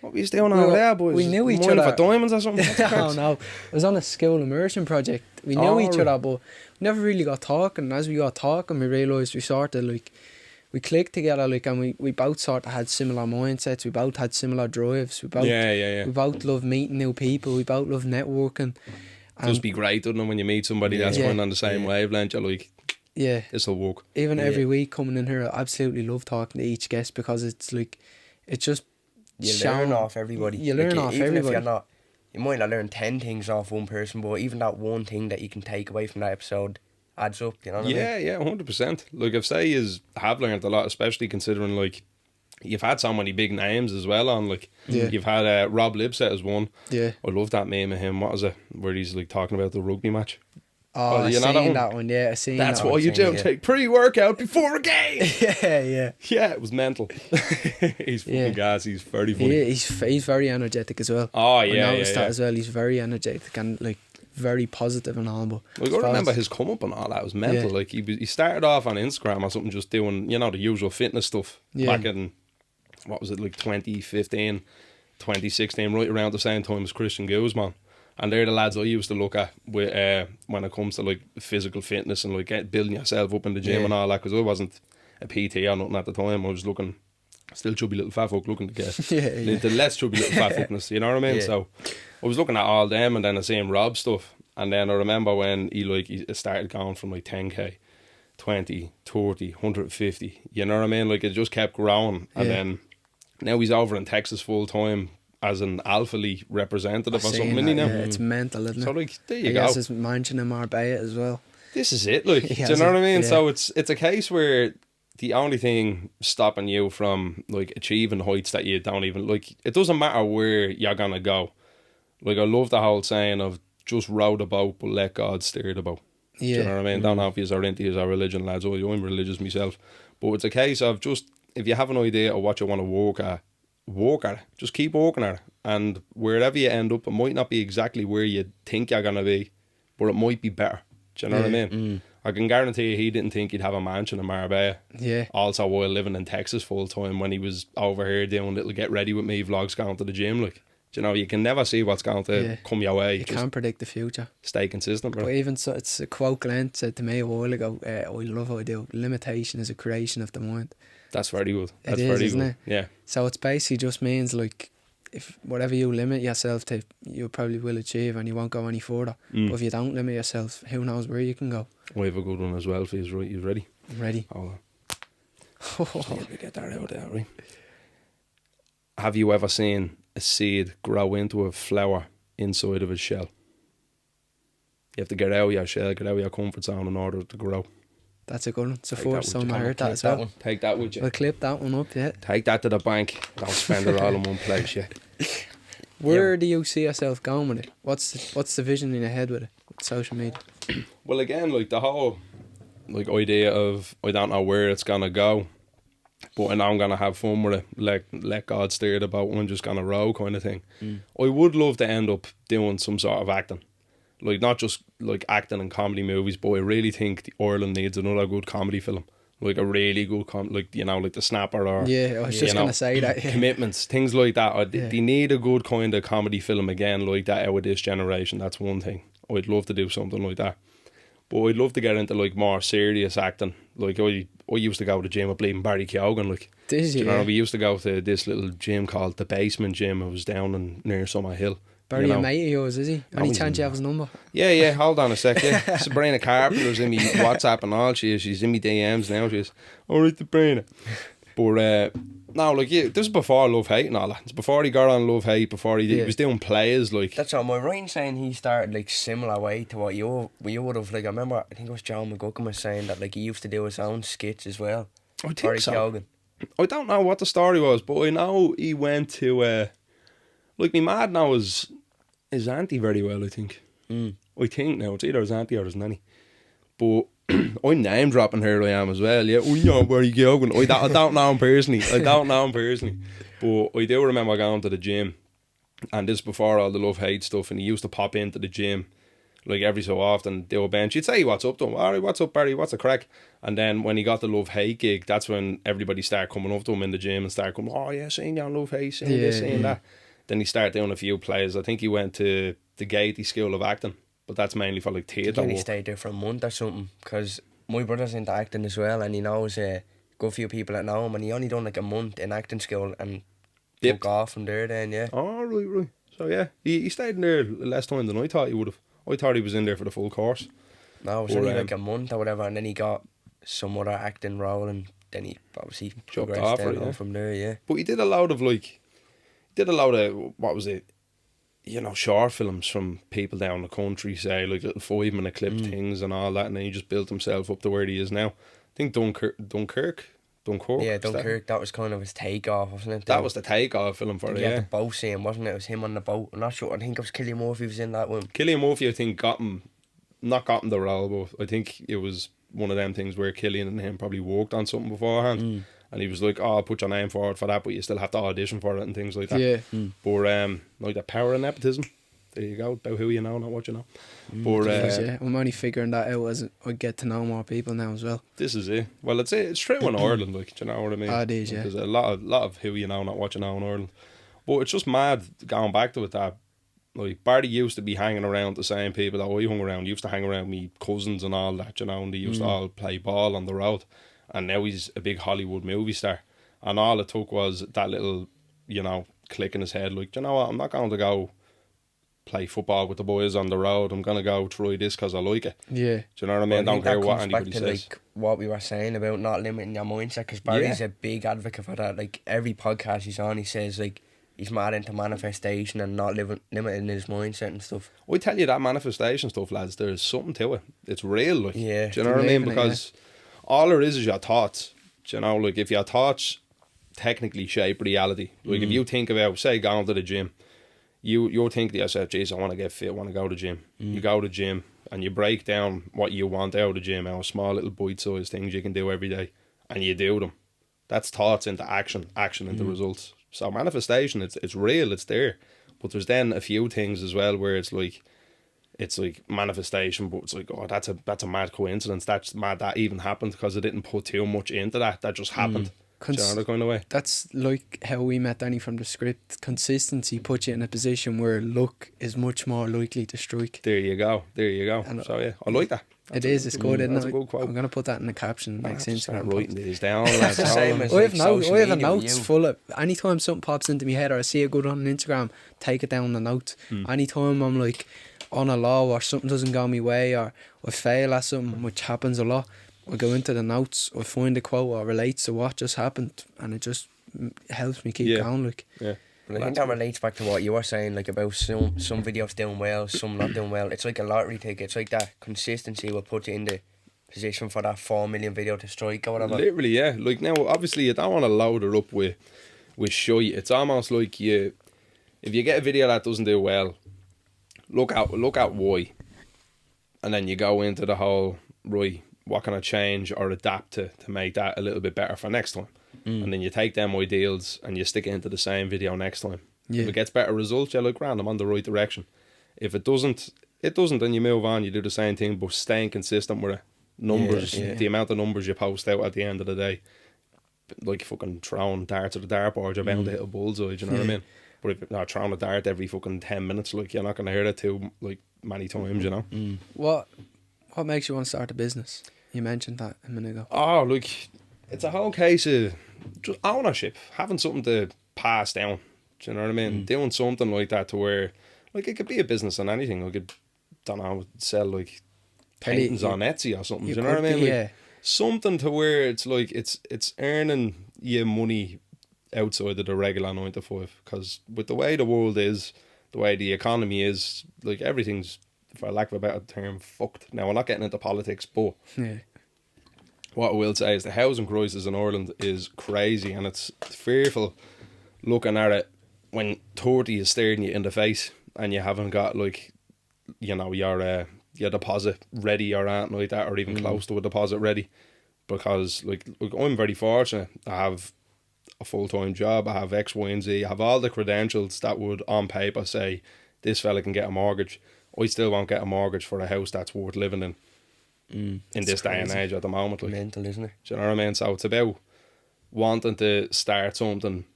What were you doing We over were- there, boys? we knew each Mining other. for diamonds or something? What's the oh cracks? no, it was on a school immersion project. We knew Oh, each right. other, but we never really got talking. As we got talking, we realised we sort of like, we clicked together, like, and we both sort of had similar mindsets. We both had similar drives. We both, Yeah. we both love meeting new people. We both love networking. It does be great, doesn't it, when you meet somebody that's Yeah. going on the same wavelength, you're like, Yeah, this'll work. even every week coming in here, I absolutely love talking to each guest because it's like, it's just You shown- learn off everybody. You learn off even everybody. if you're not, you might not learn 10 things off one person, but even that one thing that you can take away from that episode adds up, you know what I mean? Yeah, 100%. Like, if say you have learned a lot, especially considering, like, you've had so many big names as well on, like, Yeah. you've had Rob Lipset as one. Yeah. I love that meme of him. What was it? Where he's, like, talking about the rugby match. Oh, I you know seen that one? that one. Yeah, I seen That's that what one. you do. yeah. Take pre-workout before a game. Yeah. Yeah, it was mental. He's fucking Yeah. gas. He's very funny. He's very energetic as well. Oh, I yeah, noticed yeah. that as well. He's very energetic and like very positive and all. But Like, I as far remember as- his come up and all that. It was mental. Yeah. Like, he started off on Instagram or something, just doing, you know, the usual fitness stuff. Yeah. Back in, what was it, like 2015, 2016, right around the same time as Christian Guzman. And they're the lads I used to look at with, when it comes to, like, physical fitness and, like, building yourself up in the gym Yeah. and all that. Because I wasn't a PT or nothing at the time. I was looking, still chubby little fat folk looking to get Yeah. the less chubby little fat fuckness, you know what I mean? Yeah. So I was looking at all them and then I seen Rob stuff. And then I remember when he started going from like 10k, 20, 30, 150, you know what I mean? Like, it just kept growing. And Yeah. then now he's over in Texas full time as an Alpha League representative or I've something, seen isn't he that, now? yeah, it's mental, isn't So, it? like, there I you go. guess it's mansion in Marbella as well. This is it, like, He do you has know it, what I mean? yeah. So it's a case where the only thing stopping you from, like, achieving heights that you don't even, like, it doesn't matter where you're gonna go. Like, I love the whole saying of just row the boat but let God steer the boat. Do you know Yeah. what I mean? Don't know if you are into our religion, lads. Oh, I'm religious myself. But it's a case of just, if you have an idea of what you want to work at it. Just keep working at it. And wherever you end up, it might not be exactly where you think you're going to be, but it might be better. Do you know what I mean? I can guarantee you he didn't think he'd have a mansion in Marbella. Yeah. Also while living in Texas full time when he was over here doing little get ready with me vlogs going to the gym. Like, do you know, you can never see what's going to Yeah. come your way. You Just can't predict the future. stay consistent, bro. But even so, it's a quote Glenn said to me a while ago. I love how I do. Limitation is a creation of the mind. That's very good. It That's is, very isn't good. it? Yeah. So it's basically just means like, if whatever you limit yourself to, you probably will achieve and you won't go any further. But if you don't limit yourself, who knows where you can go. We have a good one as well for you, right? You ready? I'm ready. Hold on. Let me get that out there, right? Have you ever seen a seed grow into a flower inside of a shell? You have to get out of your shell, get out of your comfort zone in order to grow. That's a good one. It's the Take that first with time you. I heard that Clip as well. one. Take that with you. We'll clip that one up, yeah. Take that to the bank. Don't spend it all in one place, yeah. Where do you see yourself going with it? What's the vision in your head with it? With social media? Well, again, like the whole like idea of I don't know where it's gonna go, but I know I'm gonna have fun with it. Let God steer the boat. I'm just gonna row, kind of thing. I would love to end up doing some sort of acting, like not just like acting in comedy movies, but I really think Ireland needs another good comedy film, like a really good like you know, like The Snapper or Yeah, I was just you know, going to say that. Yeah. Commitments, things like that. Yeah. They need a good kind of comedy film again, like that out of this generation. That's one thing. I'd love to do something like that. But I'd love to get into like more serious acting. Like I used to go to the gym with bleeding Barry Keoghan. Like, Did do you? you know, Yeah. we used to go to this little gym called the Basement Gym. It was down in near Summer Hill. Barry, you know. a mate of yours, is he? Any he's chance you have his number? Yeah, hold on a sec. Yeah. Sabrina Carpenter's in me WhatsApp and all. She's in me DMs now. She's alright, Sabrina. But no, like yeah, this is before Love Hate and all that. It's before he got on Love Hate. Before he Yeah. was doing plays like. That's what my right in saying he started like similar way to what you would have. Like I remember, I think it was John McGuckin was saying that like he used to do his own skits as well. I think Barry so. Keoghan. I don't know what the story was, but I know he went to like, my mad now is his auntie very well, I think. I think now it's either his auntie or his nanny. But I'm name dropping her, I am as well. Yeah, oh yeah, Barry Keoghan. I don't know him personally. But I do remember going to the gym, and this before all the love hate stuff, and he used to pop into the gym like every so often, do a bench. He'd say what's up to him. All right, what's up, Barry? What's the crack? And then when he got the Love Hate gig, that's when everybody started coming up to him in the gym and started going, oh yeah, seeing you on Love Hate, seeing this, seeing that. Then he started doing a few plays. I think he went to the Gaiety School of Acting, but that's mainly for like theatre He only work. stayed there for a month or something, because my brother's into acting as well, and he knows a good few people that know him, and he only done like a month in acting school and took off from there then, yeah. Oh, right. So yeah, he stayed in there less time than I thought he would have. I thought he was in there for the full course. No, it was only like a month or whatever, and then he got some other acting role, and then he obviously progressed down from there, yeah. But he did a lot of what was it, you know, short films from people down the country, say like little 5-minute clip things and all that, and then he just built himself up to where he is now. I think Dunkirk. Yeah, Dunkirk, that was kind of his takeoff, wasn't it? That was the takeoff film for it, yeah. The boat scene, wasn't it? It was him on the boat. I'm not sure. I think it was Cillian Murphy was in that one. Cillian Murphy, I think, not got him the role, but I think it was one of them things where Cillian and him probably worked on something beforehand. And he was like, oh, I'll put your name forward for that, but you still have to audition for it and things like that. Yeah. But like the power of nepotism. There you go, about who you know, not what you know. But yeah, I'm only figuring that out as I get to know more people now as well. This is it. Well, it's true in Ireland, like, do you know what I mean? It is, yeah. There's a lot of who you know, not what you know in Ireland. But it's just mad going back to it that, like, Barry used to be hanging around the same people that I hung around. He used to hang around me cousins and all that, you know, and they used to all play ball on the road. And now he's a big Hollywood movie star. And all it took was that little, you know, click in his head, like, do you know what, I'm not going to go play football with the boys on the road. I'm going to go try this because I like it. Yeah. Do you know what I mean? Well, I don't care what anybody back to, says. like, what we were saying about not limiting your mindset, because Barry's a big advocate for that. Like, every podcast he's on, he says, like, he's mad into manifestation and not limiting his mindset and stuff. I tell you, that manifestation stuff, lads, there's something to it. It's real, like. Yeah. Do you know what I mean? Because all there is your thoughts. Do you know, like, if your thoughts technically shape reality, like if you think about, say, going to the gym, you'll think to yourself, geez, I want to get fit, I want to go to the gym. You go to the gym and you break down what you want out of the gym, how small little bite-sized things you can do every day, and you do them. That's thoughts into action into results. So manifestation, it's real, it's there. But there's then a few things as well where it's like manifestation, but it's like, oh, that's a mad coincidence. That's mad that even happened because I didn't put too much into that. That just happened. Do you know that kind of way? That's like how we met Danny from the script. Consistency puts you in a position where luck is much more likely to strike. There you go. And so yeah, I like that. It's good, isn't it? A good quote. I'm going to put that in the caption next Instagram. Writing these down. I have notes full of, anytime something pops into my head or I see a good one on Instagram, take it down the notes. Anytime I'm like on a low or something doesn't go my way or I fail at something, which happens a lot, I go into the notes, I find a quote or relates to what just happened, and it just helps me keep going. Like, yeah. But I think that relates back to what you were saying, like about some videos doing well, some not doing well. It's like a lottery ticket. It's like that consistency will put you in the position for that 4 million video to strike or whatever. Literally, yeah. Like, now, obviously, you don't want to load her up with shite. It's almost like if you get a video that doesn't do well, look at why, and then you go into the whole, right, what can I change or adapt to make that a little bit better for next time. And then you take them ideals and you stick it into the same video next time. If it gets better results, you're like, grand, I'm on the right direction. If it doesn't, then you move on, you do the same thing, but staying consistent with it. Numbers, the amount of numbers you post out at the end of the day, like fucking throwing darts at the dartboard, you're bound to hit a bullseye, do you know what I mean? But if you're throwing a dart every fucking 10 minutes, like, you're not going to hear that too, like, many times, you know? What makes you want to start a business? You mentioned that a minute ago. Oh, like, it's a whole case of just ownership, having something to pass down. Do you know what I mean? Doing something like that to where, like, it could be a business on anything. I could, don't know, sell like paintings on Etsy or something. Do you know what I mean? Like, something to where it's like it's earning you money outside of the regular 9 to 5. Because with the way the world is, the way the economy is, like, everything's, for lack of a better term, fucked. Now, we're not getting into politics, but what I will say is the housing crisis in Ireland is crazy, and it's fearful looking at it when 30 is staring you in the face and you haven't got like, you know, your deposit ready or anything like that, or even close to a deposit ready. Because like I'm very fortunate. I have a full-time job, I have X, Y and Z, I have all the credentials that would on paper say this fella can get a mortgage. I still won't get a mortgage for a house that's worth living in this day and age at the moment. Like, mental, isn't it? do you know what I mean? So it's about wanting to start something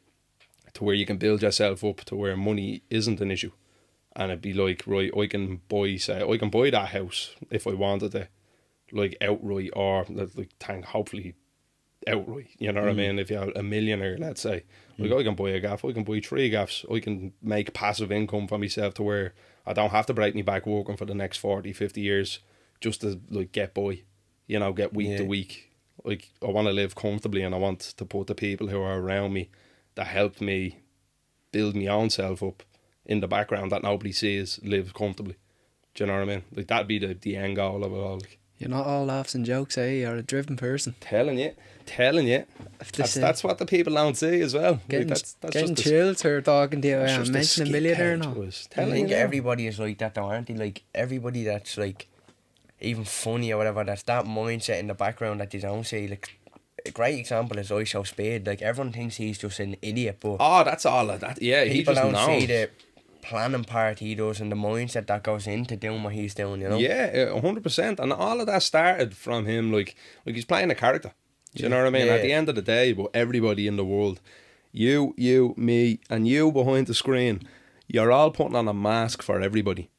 to where you can build yourself up to where money isn't an issue. And it'd be like, right, I can buy that house if I wanted to, like outright, or like hopefully outright. You know what I mean? If you're a millionaire, let's say, like I can buy a gaff, I can buy 3 gaffs, I can make passive income for myself to where I don't have to break me back working for the next 40, 50 years just to like get by, you know, get week to week. Like I want to live comfortably, and I want to put the people who are around me that help me build my own self up in the background that nobody sees live comfortably. Do you know what I mean? Like that'd be the end goal of it all. Like, You're not all laughs and jokes, eh? You're a driven person. telling you. That's what the people don't see as well. Getting, Like, that's getting just chills here talking to you. that's I'm just mentioning a skit millionaire page, now. boys. I Telling think you now. everybody is like that though, aren't they? Like everybody that's like even funny or whatever, that's that mindset in the background that they don't see. Like a great example is I Show Spade. Like everyone thinks he's just an idiot, but Oh, that's all of that. Yeah, he people just don't knows. see the planning part he does and the mindset that goes into doing what he's doing, you know? Yeah, 100%. And all of that started from him, like he's playing a character. Do you know what I mean? Yeah. At the end of the day, but everybody in the world, you, me, and you behind the screen, you're all putting on a mask for everybody.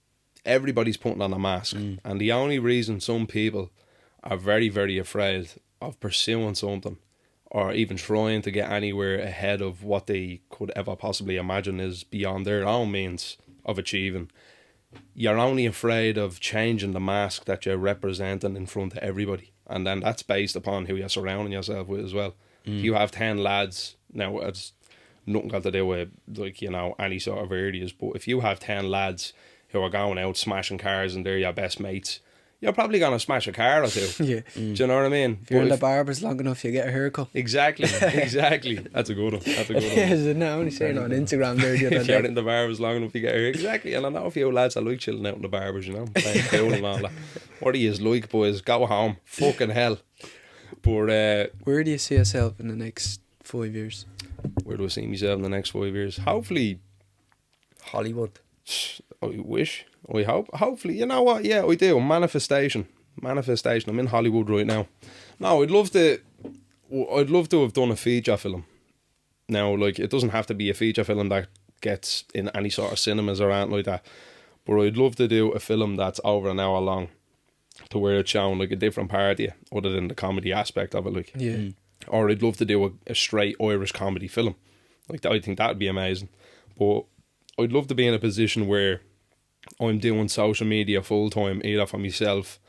Everybody's putting on a mask. And the only reason some people are very, very afraid of pursuing something or even trying to get anywhere ahead of what they could ever possibly imagine is beyond their own means of achieving. You're only afraid of changing the mask that you're representing in front of everybody. And then that's based upon who you're surrounding yourself with as well. If you have 10 lads, now it's nothing got to do with, like, you know, any sort of areas, but if you have 10 lads who are going out smashing cars and they're your best mates, you're probably going to smash a car or two. Yeah. Do you know what I mean? If you're in But the barbers long enough, you get a haircut. Exactly. That's a good one. Isn't it? I only saying on Instagram there the other If you're day. in the barbers long enough, you get here. Exactly. And I know a few lads that like chilling out in the barbers, you know, playing pool and all that. What do you like, boys? Go home. Fucking hell. But Where do you see yourself in the next 5 years? where do I see myself in the next 5 years? Hopefully, Hollywood. I wish. I hope. Hopefully, you know what? Yeah, I do. Manifestation. I'm in Hollywood right now. No, I'd love to have done a feature film. Now, like, it doesn't have to be a feature film that gets in any sort of cinemas or anything like that. But I'd love to do a film that's over an hour long, to where it's shown like a different part of you, other than the comedy aspect of it. Like, Yeah. or I'd love to do a straight Irish comedy film. Like, I think that'd be amazing. But I'd love to be in a position where I'm doing social media full time, either for myself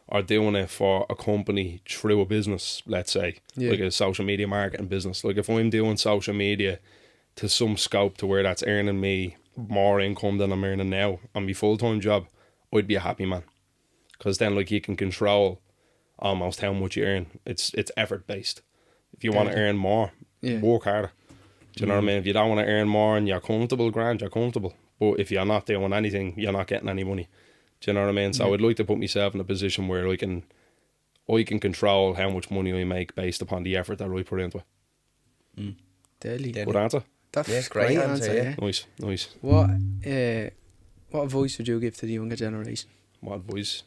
or doing it for a company through a business, let's say, Yeah. like a social media marketing business. Like, if I'm doing social media to some scope to where that's earning me more income than I'm earning now on my full time job, I'd be a happy man. Because then, like, you can control almost how much you earn. It's effort based. If you want to earn more, work harder. Do you know what I mean? If you don't want to earn more and you're comfortable, grand, you're comfortable. But if you're not doing anything, you're not getting any money. Do you know what I mean? So I'd like to put myself in a position where I can control how much money I make based upon the effort that I put into it. Deadly. Good answer. That's Yeah, great great answer, answer, yeah. Nice. What advice would you give to the younger generation? What voice?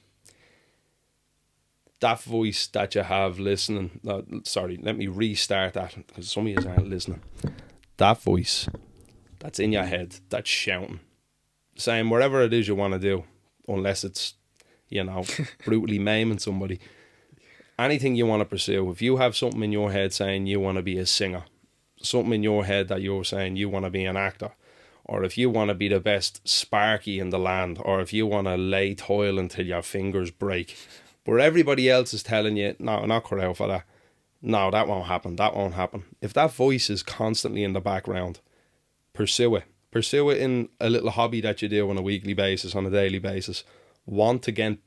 That voice that you have listening. Sorry, let me restart that, because some of you aren't listening. That voice that's in your head, that's shouting, saying whatever it is you want to do, unless it's, you know, brutally maiming somebody. Anything you want to pursue, if you have something in your head saying you want to be a singer, something in your head that you're saying you want to be an actor, or if you want to be the best Sparky in the land, or if you want to lay toil until your fingers break, but everybody else is telling you, no, not correct for that. No, that won't happen. If that voice is constantly in the background, pursue it. Pursue it in a little hobby that you do on a weekly basis, on a daily basis. Want to get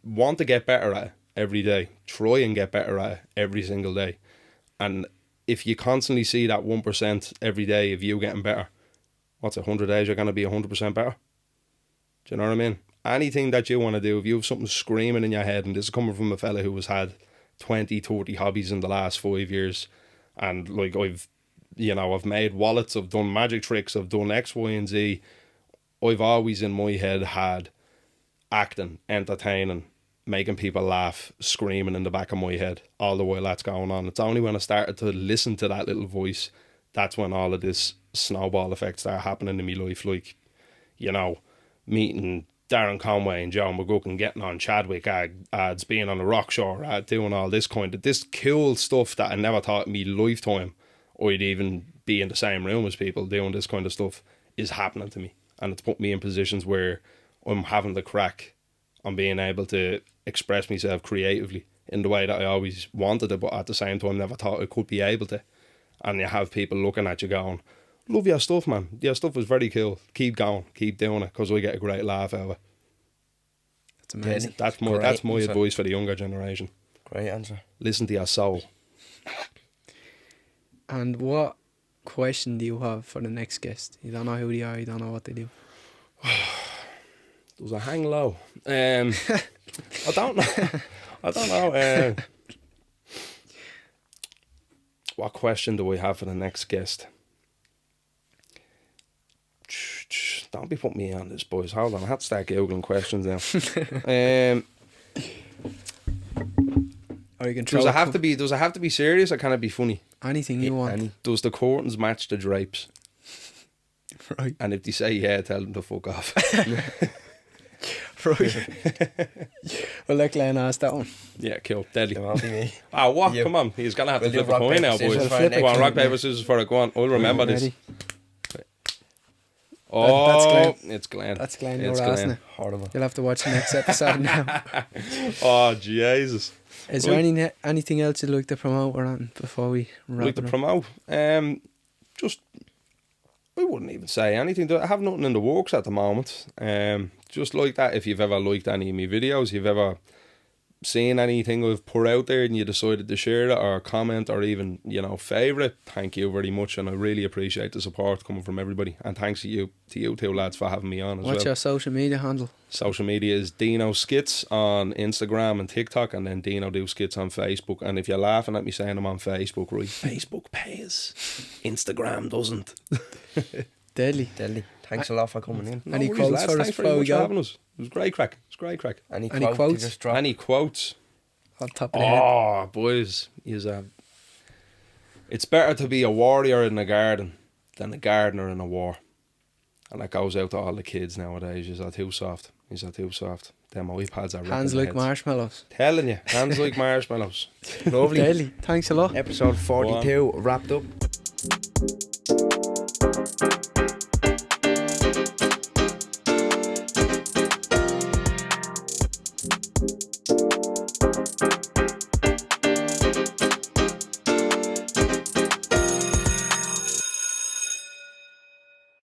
better at it every day. Try and get better at it every single day. And if you constantly see that 1% every day of you getting better, what's it, 100 days you're going to be 100% better? Do you know what I mean? Anything that you want to do, if you have something screaming in your head, and this is coming from a fella who has had 20, 30 hobbies in the last 5 years, and like I've made wallets, I've done magic tricks, I've done X, Y, and Z. I've always in my head had acting, entertaining, making people laugh, screaming in the back of my head all the while that's going on. It's only when I started to listen to that little voice, that's when all of this snowball effect started happening in my life. Like, you know, meeting Darren Conway and Joe McGuckin, getting on Chadwick ads, being on the Rock Shore ad, doing all this this cool stuff that I never thought in my lifetime I'd even be in the same room as people doing this kind of stuff is happening to me. And it's put me in positions where I'm having the crack on being able to express myself creatively in the way that I always wanted it, but at the same time never thought I could be able to. And you have people looking at you going, love your stuff, man. Your stuff is very cool. Keep going. Keep doing it, because I get a great laugh out of it. That's amazing. That's my advice for the younger generation. Great answer. Listen to your soul. And what question do you have for the next guest? You don't know who they are, you don't know what they do. Does it hang low? I don't know. I don't know. What question do we have for the next guest? Don't be putting me on this, boys. Hold on, I have to start googling questions now. Or you can Does it have to be serious, or can it be funny? anything you want. Does the curtains match the drapes? Right. And if they say yeah, tell them to fuck off. Right. We'll let Glenn ask that one. Yeah, cool. Deadly. It won't be me. Ah, what? You. Come on. He's going to have to We'll flip do a rock, coin paper, now, scissors boys. for Flip it Go on, next rock, time. paper, scissors for it. Go on. I'll remember this. Ready? Oh, That's Glenn. it's Glenn. That's Glenn, It's you're asking Glenn. it. Horrible. You'll have to watch the next episode now. Oh, Jesus. Is there anything else you'd like to promote or anything before we wrap Like to it up? promote? Just, I wouldn't even say anything. I have nothing in the works at the moment. Just like that, if you've ever liked any of my videos, you've ever seen anything I've put out there and you decided to share it or comment or even, favourite, thank you very much, and I really appreciate the support coming from everybody. And thanks to you two lads for having me on as well. What's your social media handle? Social media is Deano Skits on Instagram and TikTok, and then Deano Do Skits on Facebook. And if you're laughing at me saying I'm on Facebook, right, Facebook pays, Instagram doesn't. Deadly. Thanks a lot for coming in. Any worries, quotes lads. for us Thanks very before we much for go? having us. It was great crack. Any Any quotes? quotes? Just drop. Any quotes? On top of the head. Oh, boys, it's better to be a warrior in the garden than a gardener in a war. And that goes out to all the kids nowadays. You're too soft. Them iPads are Hands wrecking like their heads. marshmallows. Telling you, hands like marshmallows. Lovely. Deadly. Thanks a lot. Episode 42 wrapped up.